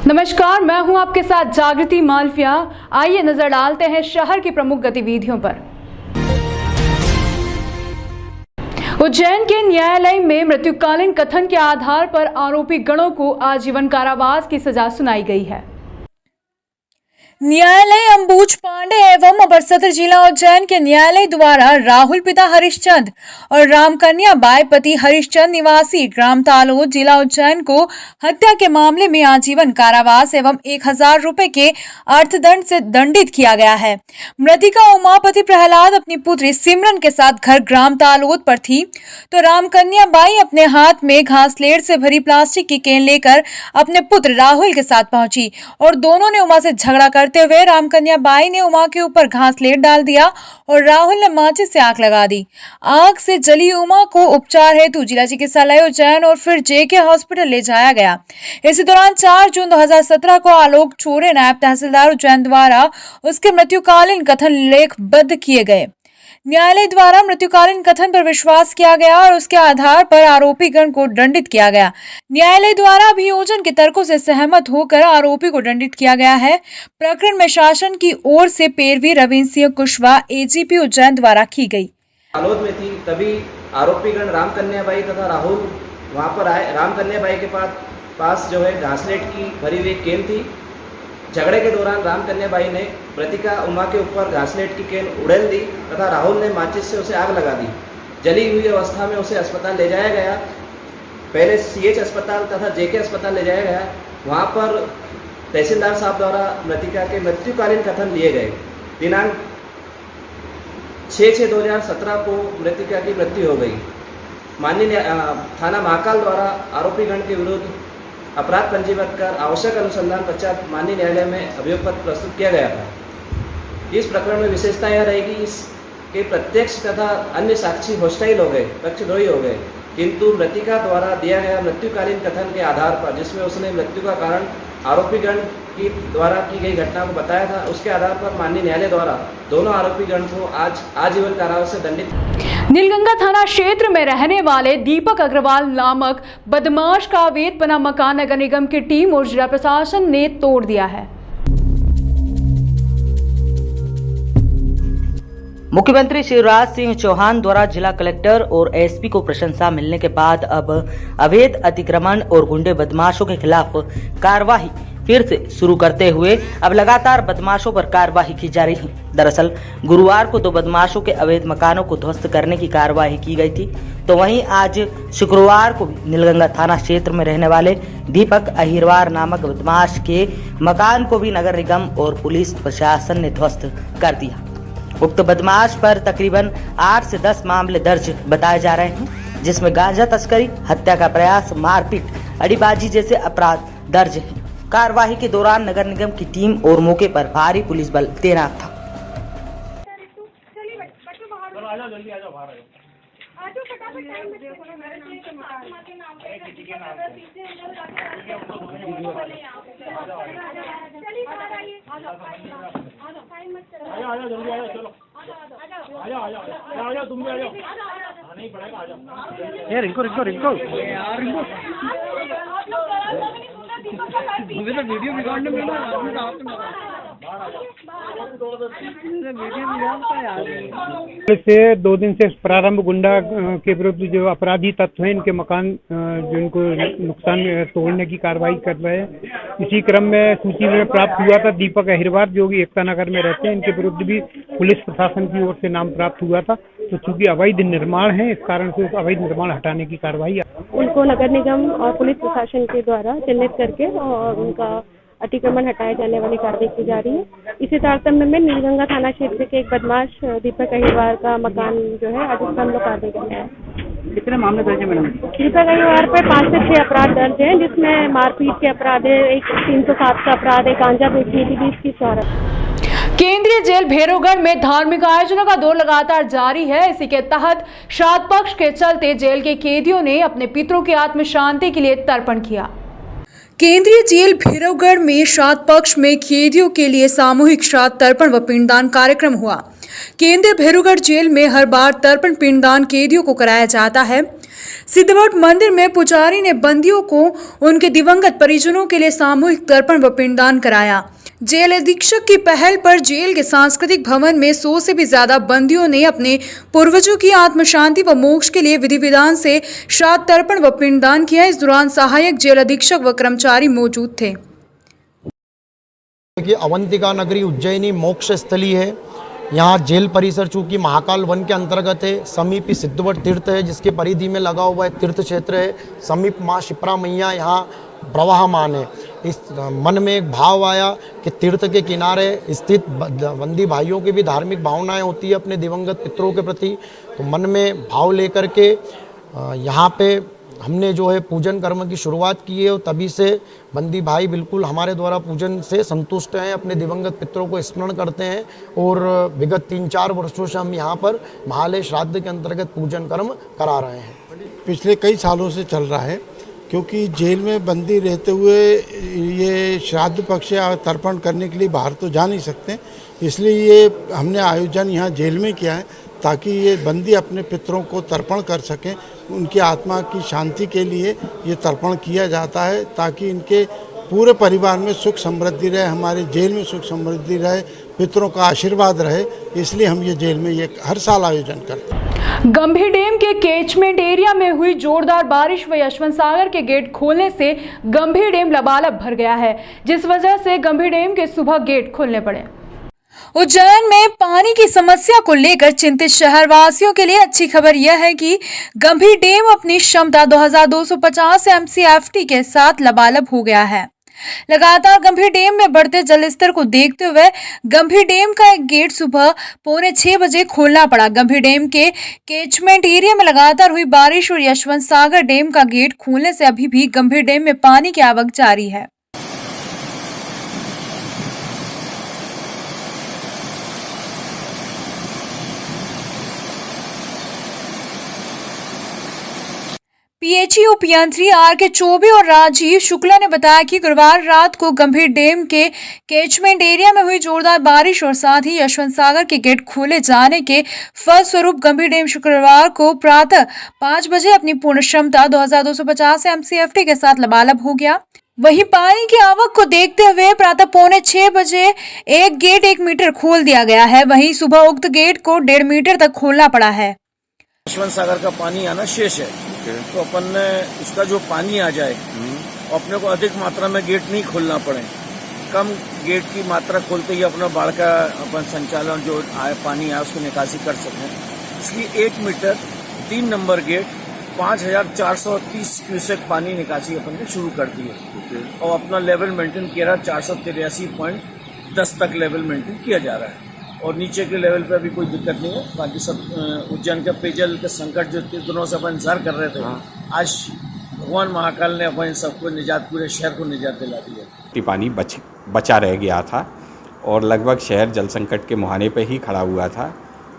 नमस्कार, मैं हूं आपके साथ जागृति मालविया। आइए नजर डालते हैं शहर की प्रमुख गतिविधियों पर। उज्जैन के न्यायालय में मृत्युकालीन कथन के आधार पर आरोपी गणों को आजीवन कारावास की सजा सुनाई गई है। न्यायालय अंबुज पांडे एवं अपर सत्र जिला उज्जैन के न्यायालय द्वारा राहुल पिता हरिश्चंद और रामकन्या बाई पति हरिश्चंद निवासी ग्राम तालोद जिला उज्जैन को हत्या के मामले में आजीवन कारावास एवं 1000 रुपए के अर्थदंड से दंडित किया गया है। मृतिका उमापति प्रहलाद अपनी पुत्री सिमरन के साथ घर ग्राम तालोद पर थी, तो रामकन्या बाई अपने हाथ में घासलेट से भरी प्लास्टिक की केन लेकर अपने पुत्र राहुल के साथ पहुंची और दोनों ने उमा से झगड़ा करते हुए रामकन्या बाई ने उमा के ऊपर घासलेट डाल दिया और राहुल ने माचिस से आग लगा दी। आग से जली उमा को उपचार हेतु जिला चिकित्सालय उज्जैन और फिर जेके हॉस्पिटल ले जाया गया। इसी दौरान 4 जून 2017 को आलोक चोरे नायब तहसीलदार उज्जैन द्वारा उसके मृत्युकालीन कथन लेखबद्ध किए गए। न्यायालय द्वारा मृत्युकालीन कथन पर विश्वास किया गया और उसके आधार पर आरोपी गण को दंडित किया गया। न्यायालय द्वारा अभियोजन के तर्कों से सहमत होकर आरोपी को दंडित किया गया है। प्रकरण में शासन की ओर से पैरवी रविंद्र सिंह कुशवाहा एजीपी उज्जैन द्वारा की गई। तालोद में थी, तभी आरोपी गण रामकन्या बाई तथा राहुल वहाँ पर आए। रामकन्या बाई के पास जो है घासलेट की भरी हुई केन थी। झगड़े के दौरान रामकन्या बाई ने मृतिका उमा के ऊपर घासलेट की केन उड़ेल दी तथा राहुल ने माचिस से उसे आग लगा दी। जली हुई अवस्था में उसे अस्पताल ले जाया गया। पहले सीएच अस्पताल तथा जेके अस्पताल ले जाया गया। वहाँ पर तहसीलदार साहब द्वारा मृतिका के मृत्युकालीन कथन लिए गए। दिनांक 6/6/2017 को मृतिका की मृत्यु हो गई। माननीय थाना महाकाल द्वारा आरोपी गण के विरुद्ध अपराध पंजीबद्ध कर आवश्यक अनुसंधान पश्चात माननीय न्यायालय में अभियोग पत्र प्रस्तुत किया गया था। इस प्रकरण में विशेषता यह रहेगी इसके प्रत्यक्ष तथा अन्य साक्षी होस्टाइल हो गए, पक्षद्रोही हो गए, किंतु मृतिका द्वारा दिया गया मृत्युकालीन कथन के आधार पर, जिसमें उसने मृत्यु का कारण आरोपीगण की द्वारा की गई घटना को बताया था, उसके आधार पर माननीय न्यायालय द्वारा दोनों आरोपीगण को आज आजीवन कारावास से दंडित। नीलगंगा थाना क्षेत्र में रहने वाले दीपक अग्रवाल नामक बदमाश का अवैध बना मकान नगर निगम की टीम और जिला प्रशासन ने तोड़ दिया है। मुख्यमंत्री शिवराज सिंह चौहान द्वारा जिला कलेक्टर और एसपी को प्रशंसा मिलने के बाद अब अवैध अतिक्रमण और गुंडे बदमाशों के खिलाफ कार्रवाई फिर से शुरू करते हुए अब लगातार बदमाशों पर कार्रवाई की जा रही है। दरअसल गुरुवार को 2 बदमाशों के अवैध मकानों को ध्वस्त करने की कार्रवाई की गई थी, तो वहीं आज शुक्रवार को नीलगंगा थाना क्षेत्र में रहने वाले दीपक अहिरवार नामक बदमाश के मकान को भी नगर निगम और पुलिस प्रशासन ने ध्वस्त कर दिया। उक्त बदमाश पर तकरीबन 8 से 10 मामले दर्ज बताए जा रहे हैं, जिसमें गांजा तस्करी, हत्या का प्रयास, मारपीट, अड़ीबाजी जैसे अपराध दर्ज हैं। कार्रवाई के दौरान नगर निगम की टीम और मौके पर भारी पुलिस बल तैनात था। वीडियो बिगाड़ने में से 2 दिन से प्रारंभ गुंडा के विरुद्ध जो अपराधी तत्व हैं, इनके मकान जिनको नुकसान तोड़ने की कार्रवाई कर रहे हैं। इसी क्रम में सूची में प्राप्त हुआ था दीपक अहिरवार, जो कि एकता नगर में रहते हैं, इनके विरुद्ध भी पुलिस प्रशासन की ओर से नाम प्राप्त हुआ था। तो चूंकि अवैध निर्माण है, इस कारण से अवैध निर्माण हटाने की कार्रवाई उनको नगर निगम और पुलिस प्रशासन के द्वारा चिन्हित करके और उनका अतिक्रमण हटाए जाने वाली कार्रवाई की जा रही है। इसी तारतम्य में नीलगंगा थाना क्षेत्र के एक बदमाश दीपक अहिरवार का मकान जो है आज उसका हम लोग कार्रवाई कर रहे हैं। कितने मामले दर्ज है मैडम? दीपक अहिरवार पर 5 से 6 अपराध दर्ज हैं, जिसमें मारपीट के अपराध है, एक 307 का अपराध है, गांजा बेचने की 20 की शराब। केंद्रीय जेल भैरवगढ़ में धार्मिक आयोजनों का दौर लगातार जारी है। इसी के तहत श्राद्ध पक्ष के चलते जेल के कैदियों ने अपने पितरों की आत्म शांति के लिए तर्पण किया। केंद्रीय जेल भैरवगढ़ में श्राद्ध पक्ष में कैदियों के लिए सामूहिक श्राद्ध तर्पण व पिंडदान कार्यक्रम हुआ। केंद्रीय भैरवगढ़ जेल में हर बार तर्पण पिंडदान कैदियों को कराया जाता है। सिद्धवट मंदिर में पुजारी ने बंदियों को उनके दिवंगत परिजनों के लिए सामूहिक तर्पण व पिंडदान कराया। जेल अधीक्षक की पहल पर जेल के सांस्कृतिक भवन में 100 से भी ज्यादा बंदियों ने अपने पूर्वजों की आत्म शांति व मोक्ष के लिए विधि विधान से श्राद्ध तर्पण व पिंडदान किया। इस दौरान सहायक जेल अधीक्षक व कर्मचारी मौजूद थे। कि अवंतिका नगरी उज्जैनी मोक्ष स्थली है। यहाँ जेल परिसर चूँकि महाकाल वन के अंतर्गत है, समीप ही सिद्धवट तीर्थ है जिसके परिधि में लगा हुआ है तीर्थ क्षेत्र है। समीप माँ शिप्रा मैया यहाँ प्रवाहमान है। इस मन में एक भाव आया कि तीर्थ के किनारे स्थित बंदी भाइयों की भी धार्मिक भावनाएं होती है अपने दिवंगत पितरों के प्रति। तो मन में भाव लेकर के यहाँ पे हमने जो है पूजन कर्म की शुरुआत की है और तभी से बंदी भाई बिल्कुल हमारे द्वारा पूजन से संतुष्ट हैं, अपने दिवंगत पितरों को स्मरण करते हैं और विगत 3-4 वर्षों से हम यहाँ पर महालय श्राद्ध के अंतर्गत पूजन कर्म करा रहे हैं। पिछले कई सालों से चल रहा है क्योंकि जेल में बंदी रहते हुए ये श्राद्ध पक्ष या तर्पण करने के लिए बाहर तो जा नहीं सकते, इसलिए ये हमने आयोजन यहाँ जेल में किया है ताकि ये बंदी अपने पितरों को तर्पण कर सकें। उनकी आत्मा की शांति के लिए ये तर्पण किया जाता है ताकि इनके पूरे परिवार में सुख समृद्धि रहे, हमारे जेल में सुख समृद्धि रहे, पितरों का आशीर्वाद रहे। इसलिए हम ये जेल में ये हर साल आयोजन करते हैं। गंभीर डैम के कैचमेंट एरिया में हुई जोरदार बारिश व यशवंत सागर के गेट खोलने से गंभीर डैम लबालब भर गया है, जिस वजह से गंभीर डैम के सुबह गेट खोलने पड़े। उज्जैन में पानी की समस्या को लेकर चिंतित शहरवासियों के लिए अच्छी खबर यह है कि गंभीर डैम अपनी क्षमता 2250 MCFT के साथ लबालब हो गया है। लगातार गंभीर डैम में बढ़ते जलस्तर को देखते हुए गंभीर डैम का एक गेट सुबह 5:45 बजे खोलना पड़ा। गंभीर डैम के कैचमेंट एरिया में लगातार हुई बारिश और यशवंत सागर डैम का गेट खोलने से अभी भी गंभीर डैम में पानी की आवक जारी है। PHEO अभियंत्री RK चौबे और राजीव शुक्ला ने बताया कि गुरुवार रात को गंभीर डैम के कैचमेंट एरिया में हुई जोरदार बारिश और साथ ही यशवंत सागर के गेट खोले जाने के फलस्वरूप गंभीर डैम शुक्रवार को प्रातः 5 बजे अपनी पूर्ण क्षमता 2250 MCFT के साथ लबालब हो गया। वहीं पानी की आवक को देखते हुए प्रातः 5:45 बजे एक गेट 1 मीटर खोल दिया गया है। वहीं सुबह उक्त गेट को 1.5 मीटर तक खोलना पड़ा है। यशवंत सागर का पानी आना शेष है, तो अपन ने उसका जो पानी आ जाए अपने को अधिक मात्रा में गेट नहीं खोलना पड़े, कम गेट की मात्रा खोलते ही अपना बाढ़ का अपन संचालन जो आए पानी आए उसको निकासी कर सकें। इसलिए 1 मीटर 3 नंबर गेट 5430 क्यूसेक पानी निकासी अपन ने शुरू कर दी है और अपना लेवल मेंटेन किया रहा 483.10 तक लेवल मेंटेन किया जा रहा है और नीचे के लेवल पे अभी कोई दिक्कत नहीं है। बाकी सब उज्जैन का पेयजल के संकट जो 3 दिनों से अपन इंतजार कर रहे थे, आज भगवान महाकाल ने अपन सबको निजात, पूरे शहर को निजात दिला दी है। पानी बचा रह गया था और लगभग शहर जल संकट के मुहाने पे ही खड़ा हुआ था,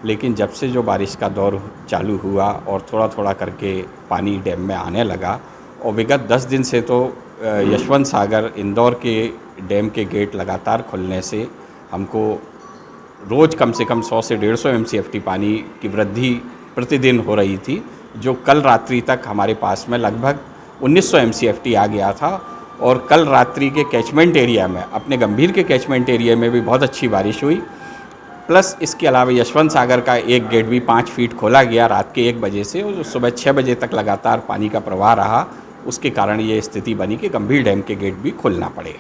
लेकिन जब से जो बारिश का दौर चालू हुआ और थोड़ा थोड़ा करके पानी डैम में आने लगा और विगत 10 दिन से तो यशवंत सागर इंदौर के डैम के गेट लगातार खुलने से हमको रोज़ कम से कम 100 से 150 MCFT पानी की वृद्धि प्रतिदिन हो रही थी, जो कल रात्रि तक हमारे पास में लगभग 1900 MCFT आ गया था। और कल रात्रि के कैचमेंट एरिया में, अपने गंभीर के कैचमेंट एरिया में भी बहुत अच्छी बारिश हुई। प्लस इसके अलावा यशवंत सागर का एक गेट भी 5 फीट खोला गया रात के 1 बजे से, और जो सुबह 6 बजे तक लगातार पानी का प्रवाह रहा, उसके कारण ये स्थिति बनी कि गंभीर डैम के गेट भी खोलना पड़े।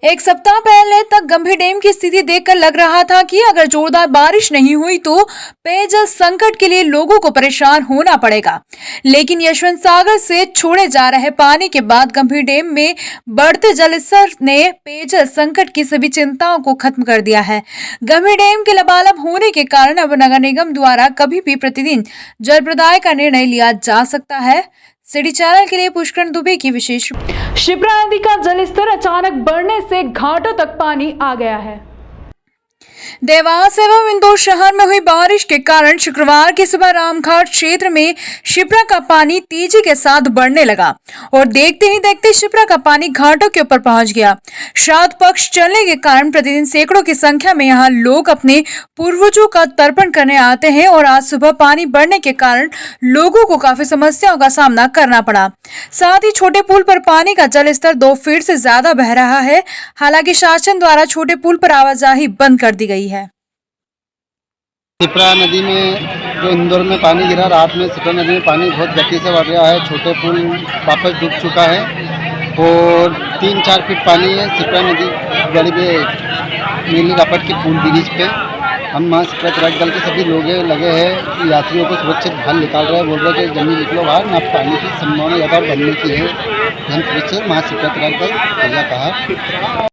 एक सप्ताह पहले तक गंभीर डैम की स्थिति देखकर लग रहा था कि अगर जोरदार बारिश नहीं हुई तो पेयजल संकट के लिए लोगों को परेशान होना पड़ेगा। लेकिन यशवंत सागर से छोड़े जा रहे पानी के बाद गंभीर डैम में बढ़ते जलस्तर ने पेयजल संकट की सभी चिंताओं को खत्म कर दिया है। गंभीर डैम के लबालब होने के कारण अब नगर निगम द्वारा कभी भी प्रतिदिन जल प्रदाय का निर्णय लिया जा सकता है। सिटी चैनल के लिए पुष्करण दुबे की विशेष। शिप्रा नदी का जलस्तर अचानक बढ़ने से घाटों तक पानी आ गया है। देवास एवं इंदौर शहर में हुई बारिश के कारण शुक्रवार की सुबह रामघाट क्षेत्र में शिप्रा का पानी तेजी के साथ बढ़ने लगा और देखते ही देखते शिप्रा का पानी घाटों के ऊपर पहुंच गया। श्राद्ध पक्ष चलने के कारण प्रतिदिन सैकड़ों की संख्या में यहां लोग अपने पूर्वजों का तर्पण करने आते हैं और आज सुबह पानी बढ़ने के कारण लोगों को काफी समस्याओं का सामना करना पड़ा। साथ ही छोटे पुल पर पानी का जल स्तर 2 फीट से ज्यादा बह रहा है। हालांकि शासन द्वारा छोटे पुल पर आवाजाही बंद कर दी गई है। शिप्रा नदी में जो इंदौर में पानी गिरा, रात में शिप्रा नदी में पानी बहुत गति से बढ़ रहा है। छोटे पुल वापस डूब चुका है और 3-4 फीट पानी है शिप्रा नदी गली में नीली रापट के पुल ब्रिज पे। हम महाशिप्रा ट्रक दल के सभी लोग लगे हैं, यात्रियों को सुरक्षित बाहर निकाल रहे हैं। बोल रहे हैं कि जमीन निकलो बाहर, ना पानी की संभावना ज़्यादा बढ़ने की है। हम महाशिप्रा ट्रक दल भैया कहा।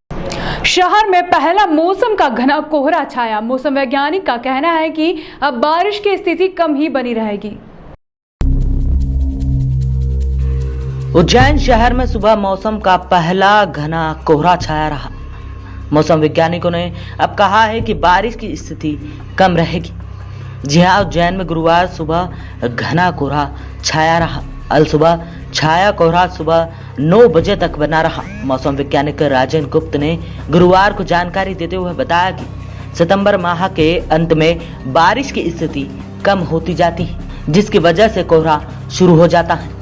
शहर में पहला मौसम का घना कोहरा छाया। मौसम वैज्ञानिक का कहना है कि अब बारिश की स्थिति कम ही बनी रहेगी। उज्जैन शहर में सुबह मौसम का पहला घना कोहरा छाया रहा। मौसम वैज्ञानिकों ने अब कहा है कि बारिश की स्थिति कम रहेगी। जी हां, उज्जैन में गुरुवार सुबह घना कोहरा छाया रहा। अल सुबह छाया कोहरा सुबह 9 बजे तक बना रहा। मौसम वैज्ञानिक राजेंद्र गुप्त ने गुरुवार को जानकारी देते हुए बताया कि सितंबर माह के अंत में बारिश की स्थिति कम होती जाती है, जिसकी वजह से कोहरा शुरू हो जाता है।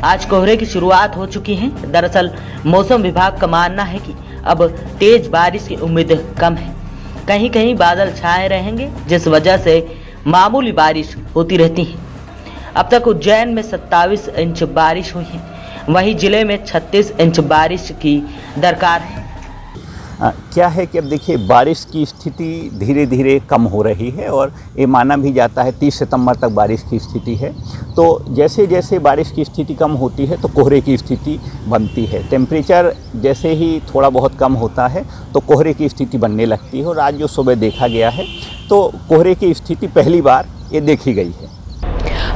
आज कोहरे की शुरुआत हो चुकी है। दरअसल मौसम विभाग का मानना है कि अब तेज बारिश की उम्मीद कम है। कहीं कहीं बादल छाए रहेंगे, जिस वजह से मामूली बारिश होती रहती है। अब तक उज्जैन में 27 इंच बारिश हुई है, वहीं जिले में 36 इंच बारिश की दरकार है। क्या है कि अब देखिए बारिश की स्थिति धीरे धीरे कम हो रही है और ये माना भी जाता है 30 सितंबर तक बारिश की स्थिति है। तो जैसे जैसे बारिश की स्थिति कम होती है तो कोहरे की स्थिति बनती है। टेम्परेचर जैसे ही थोड़ा बहुत कम होता है तो कोहरे की स्थिति बनने लगती है और आज जो सुबह देखा गया है तो कोहरे की स्थिति पहली बार ये देखी गई है।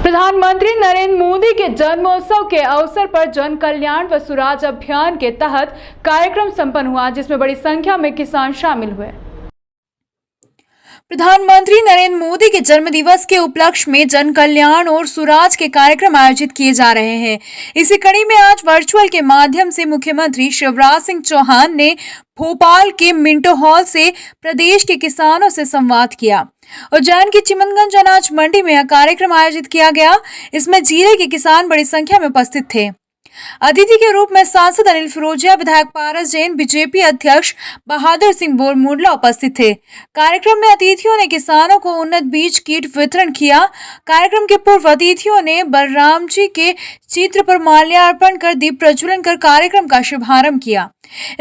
प्रधानमंत्री नरेंद्र मोदी के जन्मोत्सव के अवसर पर जन कल्याण व स्वराज अभियान के तहत कार्यक्रम संपन्न हुआ, जिसमें बड़ी संख्या में किसान शामिल हुए। प्रधानमंत्री नरेंद्र मोदी के जन्म दिवस के उपलक्ष्य में जन कल्याण और स्वराज के कार्यक्रम आयोजित किए जा रहे हैं। इसी कड़ी में आज वर्चुअल के माध्यम से मुख्यमंत्री शिवराज सिंह चौहान ने भोपाल के मिंटो हॉल से प्रदेश के किसानों से संवाद किया। उज्जैन की चिमनगंज अनाज मंडी में यह कार्यक्रम आयोजित किया गया। इसमें जिले के किसान बड़ी संख्या में उपस्थित थे। अतिथि के रूप में सांसद अनिल फिरोजिया, विधायक पारस जैन, बीजेपी अध्यक्ष बहादुर सिंह बोरमुंडला उपस्थित थे। कार्यक्रम में अतिथियों ने किसानों को उन्नत बीज कीट वितरण किया। कार्यक्रम के पूर्व अतिथियों ने बलराम जी के चित्र पर माल्यार्पण कर दीप प्रज्वलन कर कार्यक्रम का शुभारंभ किया।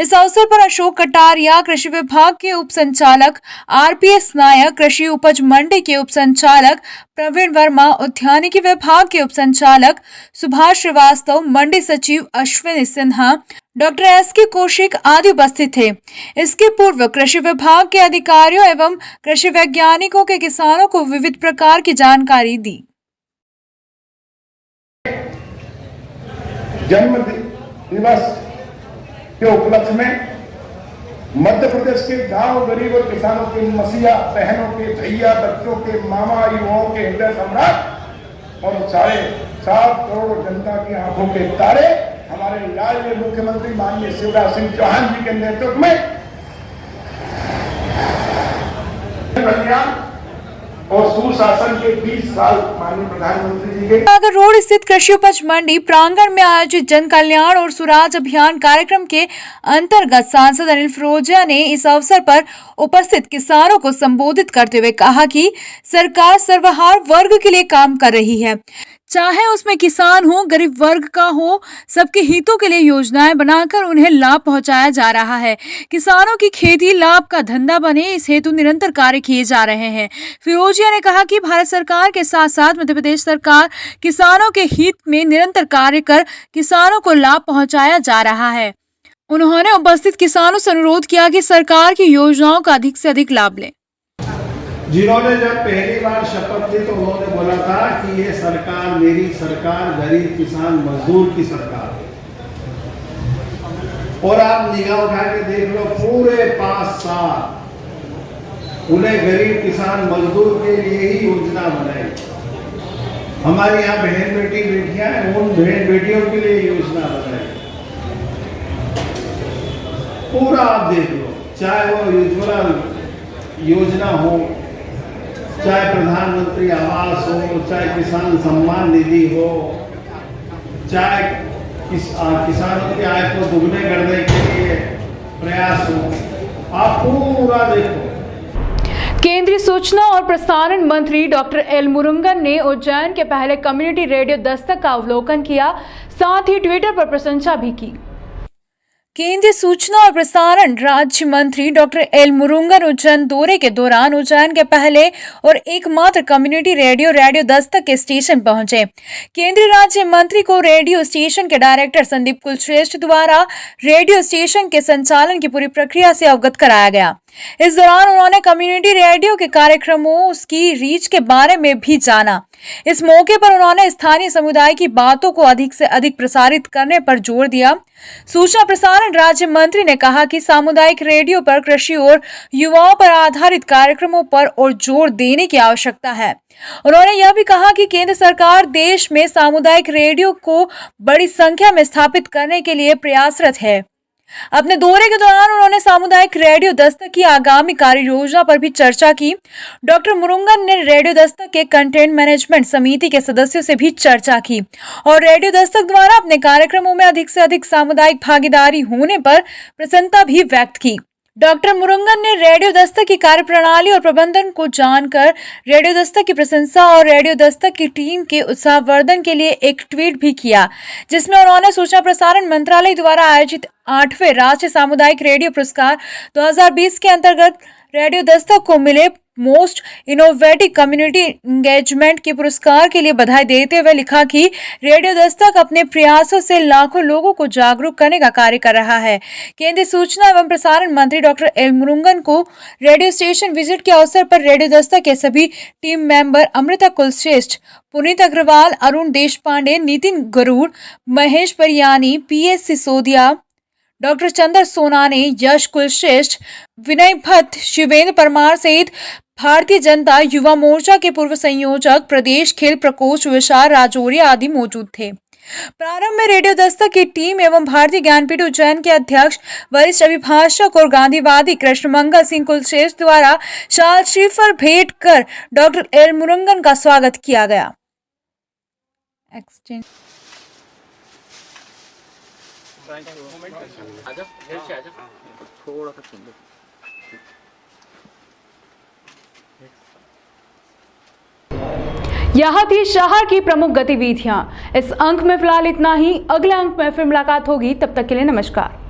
इस अवसर पर अशोक कटारिया, कृषि विभाग के उप संचालक आरपीएस नायक, कृषि उपज मंडी के उप संचालक प्रवीण वर्मा, उद्यानिकी विभाग के उप संचालक सुभाष श्रीवास्तव, मंडी सचिव अश्विनी सिन्हा, डॉक्टर एसके कौशिक आदि उपस्थित थे। इसके पूर्व कृषि विभाग के अधिकारियों एवं कृषि वैज्ञानिकों के किसानों को विविध प्रकार की जानकारी दी। जन्म दिवस के उपलक्ष्य में मध्य प्रदेश के गांव गरीब और किसानों के मसीहा बहनों के भैया बच्चों के मामा युवाओं के हृदय सम्राट और 7.5 करोड़ जनता की आंखों के तारे हमारे राज्य मुख्यमंत्री माननीय शिवराज सिंह चौहान जी के नेतृत्व में कल्याण और सुशासन के 20 साल माननीय प्रधानमंत्री जी के सागर रोड स्थित कृषि उपज मंडी प्रांगण में आयोजित जन कल्याण और स्वराज अभियान कार्यक्रम के अंतर्गत सांसद अनिल फिरोजिया ने इस अवसर पर उपस्थित किसानों को संबोधित करते हुए कहा कि सरकार सर्वहारा वर्ग के लिए काम कर रही है, चाहे उसमें किसान हो, गरीब वर्ग का हो, सबके हितों के लिए योजनाएं बनाकर उन्हें लाभ पहुंचाया जा रहा है। किसानों की खेती लाभ का धंधा बने, इस हेतु निरंतर कार्य किए जा रहे हैं। फिरोजिया ने कहा कि भारत सरकार के साथ साथ मध्य प्रदेश सरकार किसानों के हित में निरंतर कार्य कर किसानों को लाभ पहुंचाया जा रहा है। उन्होंने उपस्थित किसानों से अनुरोध किया कि सरकार की योजनाओं का अधिक से अधिक लाभ लें। जिन्होंने जब पहली बार शपथ ली तो उन्होंने बोला था कि ये सरकार मेरी सरकार, गरीब किसान मजदूर की सरकार है। और आप निगाह उठा के देख लो, पूरे 5 साल उन्हें गरीब किसान मजदूर के लिए ही योजना बनाई। हमारे यहाँ बहन बेटियां हैं, उन बहन बेटियों के लिए योजना बनाई। पूरा आप देख लो, चाहे वो उज्ज्वला योजना हो, चाहे प्रधानमंत्री आवास हो, चाहे किसान सम्मान निधि हो, चाहे किसानों की आय को दुगने करने के लिए प्रयास हो, आप पूरा देखो। केंद्रीय सूचना और प्रसारण मंत्री डॉक्टर एल मुरुगन ने उज्जैन के पहले कम्युनिटी रेडियो दस्तक का अवलोकन किया, साथ ही ट्विटर पर प्रशंसा भी की। केंद्रीय सूचना और प्रसारण राज्य मंत्री डॉक्टर एल मुरुगन उज्जैन दौरे के दौरान उज्जैन के पहले और एकमात्र कम्युनिटी रेडियो दस्तक के स्टेशन पहुंचे। केंद्रीय राज्य मंत्री को रेडियो स्टेशन के डायरेक्टर संदीप कुलश्रेष्ठ द्वारा रेडियो स्टेशन के संचालन की पूरी प्रक्रिया से अवगत कराया गया। इस दौरान उन्होंने कम्युनिटी रेडियो के कार्यक्रमों, उसकी रीच के बारे में भी जाना। इस मौके पर उन्होंने स्थानीय समुदाय की बातों को अधिक से अधिक प्रसारित करने पर जोर दिया। सूचना प्रसारण राज्य मंत्री ने कहा कि सामुदायिक रेडियो पर कृषि और युवाओं पर आधारित कार्यक्रमों पर और जोर देने की आवश्यकता है। उन्होंने यह भी कहा कि केंद्र सरकार देश में सामुदायिक रेडियो को बड़ी संख्या में स्थापित करने के लिए प्रयासरत है। अपने दौरे के दौरान उन्होंने सामुदायिक रेडियो दस्तक की आगामी कार्य योजना पर भी चर्चा की। डॉक्टर मुरुगन ने रेडियो दस्तक के कंटेंट मैनेजमेंट समिति के सदस्यों से भी चर्चा की और रेडियो दस्तक द्वारा अपने कार्यक्रमों में अधिक से अधिक सामुदायिक भागीदारी होने पर प्रसन्नता भी व्यक्त की। डॉक्टर मुरुगन ने रेडियो दस्तक की कार्यप्रणाली और प्रबंधन को जानकर रेडियो दस्तक की प्रशंसा और रेडियो दस्तक की टीम के उत्साहवर्धन के लिए एक ट्वीट भी किया, जिसमें उन्होंने सूचना प्रसारण मंत्रालय द्वारा आयोजित 8वें राष्ट्रीय सामुदायिक रेडियो पुरस्कार 2020 के अंतर्गत रेडियो दस्तक को मिले मोस्ट इनोवेटिव कम्युनिटी एंगेजमेंट के पुरस्कार के लिए बधाई देते हुए लिखा कि रेडियो दस्तक अपने प्रयासों से लाखों लोगों को जागरूक करने का कार्य कर रहा है। केंद्रीय सूचना एवं प्रसारण मंत्री डॉक्टर एल मुरुगन को रेडियो स्टेशन विजिट के अवसर पर रेडियो दस्तक के सभी team member Amrita Kulshreshtha, Puneet Agarwal, Arun Deshpande, Nitin Garud, Mahesh Pariyani, PS Sisodia, doctor Chandra Sonane, Yash Kulshreshtha, Vinay Bhatt, Shivendra Parmar सहित भारतीय जनता युवा मोर्चा के पूर्व संयोजक, प्रदेश खेल प्रकोष्ठ विशाल राजौरिया आदि मौजूद थे। प्रारंभ में रेडियो दस्तक की टीम एवं भारतीय ज्ञानपीठ उज्जैन के अध्यक्ष, वरिष्ठ अभिभाषक और गांधीवादी कृष्णमंगल सिंह कुलश्रेष्ठ द्वारा शाल श्रीफल भेंट कर डॉक्टर एल मुरुगन का स्वागत किया गया। यह थी शहर की प्रमुख गतिविधियां। इस अंक में फिलहाल इतना ही। अगले अंक में फिर मुलाकात होगी, तब तक के लिए नमस्कार।